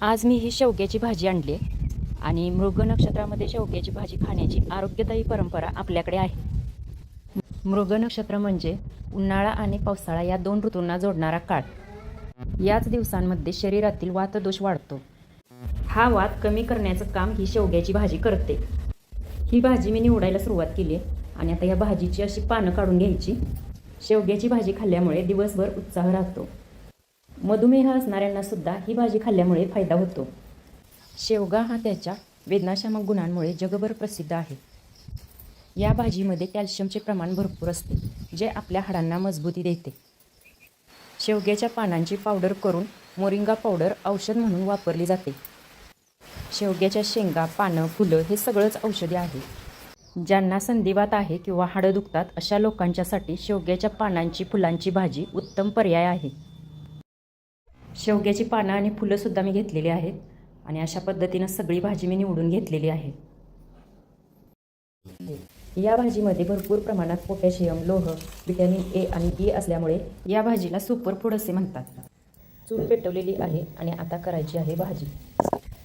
आज मी ही शेवग्याची भाजी आणली आहे आणि मृग नक्षत्रामध्ये शेवग्याची भाजी खाण्याची आरोग्यदायी परंपरा आपल्याकडे आहे. मृग नक्षत्र म्हणजे उन्हाळा आणि पावसाळा या दोन ऋतूंना जोडणारा काळ. याच दिवसांमध्ये शरीरातील वातदोष वाढतो. हा वात कमी करण्याचं काम ही शेवग्याची भाजी करते. ही भाजी मी निवडायला सुरुवात केली आहे आणि आता या भाजीची अशी पानं काढून घ्यायची. शेवग्याची भाजी खाल्ल्यामुळे दिवसभर उत्साह राहतो. मधुमेह असणाऱ्यांना सुद्धा ही भाजी खाल्ल्यामुळे फायदा होतो. शेवगा हा त्याच्या वेदनाशामक गुणांमुळे जगभर प्रसिद्ध आहे. या भाजीमध्ये कॅल्शियमचे प्रमाण भरपूर असते, जे आपल्या हाडांना मजबूती देते. शेवग्याच्या पानांची पावडर करून मोरिंगा पावडर औषध म्हणून वापरली जाते. शेवग्याच्या शेंगा, पानं, फुलं हे सगळंच औषधी आहे. ज्यांना संधिवात आहे किंवा हाडं दुखतात अशा लोकांच्यासाठी शेवग्याच्या पानांची, फुलांची भाजी उत्तम पर्याय आहे. शेवग्याची पानं आणि फुलंसुद्धा मी घेतलेली आहेत आणि अशा पद्धतीनं सगळी भाजी मी निवडून घेतलेली आहे. या भाजीमध्ये भरपूर प्रमाणात पोटॅशियम, लोह, व्हिटॅमिन ए आणि ई असल्यामुळे या भाजीला सुपरफूड असे म्हणतात. चूल पेटवलेली आहे आणि आता करायची आहे भाजी.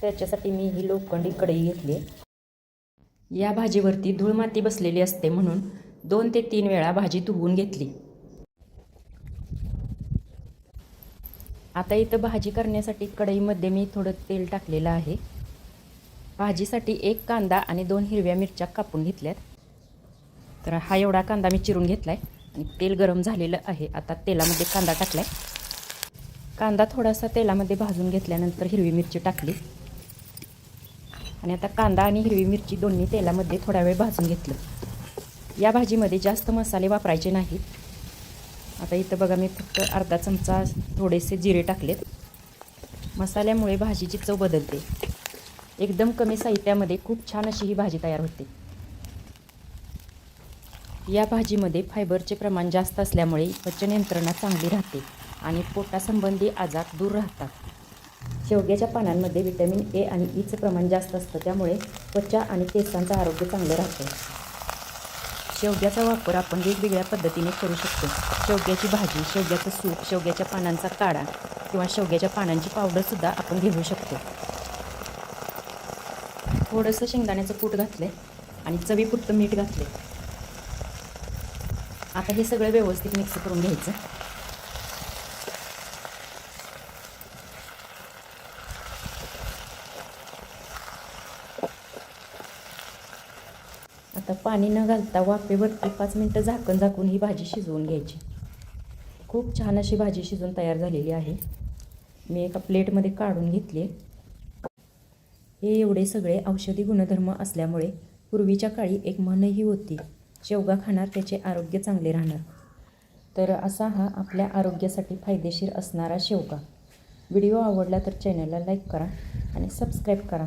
त्याच्यासाठी मी ही लोखंडी कढई घेतली. या भाजीवरती धूळमाती बसलेली असते म्हणून 2 ते 3 वेळा भाजी धुवून घेतली. आता इथं भाजी करण्यासाठी कढईमध्ये मी थोडं तेल टाकलेलं आहे. भाजीसाठी 1 कांदा आणि 2 हिरव्या मिरच्या कापून घेतल्यात. तर हा एवढा कांदा मी चिरून घेतला आहे आणि तेल गरम झालेलं आहे. आता तेलामध्ये कांदा टाकला आहे. कांदा थोडासा तेलामध्ये भाजून घेतल्यानंतर हिरवी मिरची टाकली आणि आता कांदा आणि हिरवी मिरची दोन्ही तेलामध्ये थोडा वेळ भाजून घेतलं. या भाजीमध्ये जास्त मसाले वापरायचे नाहीत. आता इथं बघा मी फक्त अर्धा चमचा थोडेसे जिरे टाकलेत. मसाल्यामुळे भाजीची चव बदलते. एकदम कमी साहित्यामध्ये खूप छान अशी ही भाजी तयार होते. या भाजीमध्ये फायबरचे प्रमाण जास्त असल्यामुळे पचन यंत्रणा चांगली राहते आणि पोटासंबंधी आजार दूर राहतात. शेवग्याच्या पानांमध्ये व्हिटॅमिन ए आणि ईचं प्रमाण जास्त असतं, त्यामुळे त्वचा आणि केसांचं आरोग्य चांगलं राहतं. शेवग्याचा वापर आपण वेगवेगळ्या पद्धतीने करू शकतो. शेवग्याची भाजी, शेवग्याचं सूप, शेवग्याच्या पानांचा काढा किंवा शेवग्याच्या पानांची पावडरसुद्धा आपण घेऊ शकतो. थोडंसं शेंगदाण्याचं कूट घातलं आणि चवीपुरतं मीठ घातले. आता हे सगळं व्यवस्थित मिक्स करून घ्यायचं. आता पाणी न घालता वाफेवरती 5 मिनटं झाकून ही भाजी शिजवून घ्यायची. खूप छान अशी भाजी शिजून तयार झालेली आहे. मी एका प्लेटमध्ये काढून घेतली. हे एवढे सगळे औषधी गुणधर्म असल्यामुळे पूर्वीच्या काळी एक म्हणही होती, शेवगा खाणार त्याचे आरोग्य चांगले राहणार. तर असा हा आपल्या आरोग्यासाठी फायदेशीर असणारा शेवगा. व्हिडिओ आवडला तर चॅनलला लाईक करा आणि सबस्क्राईब करा.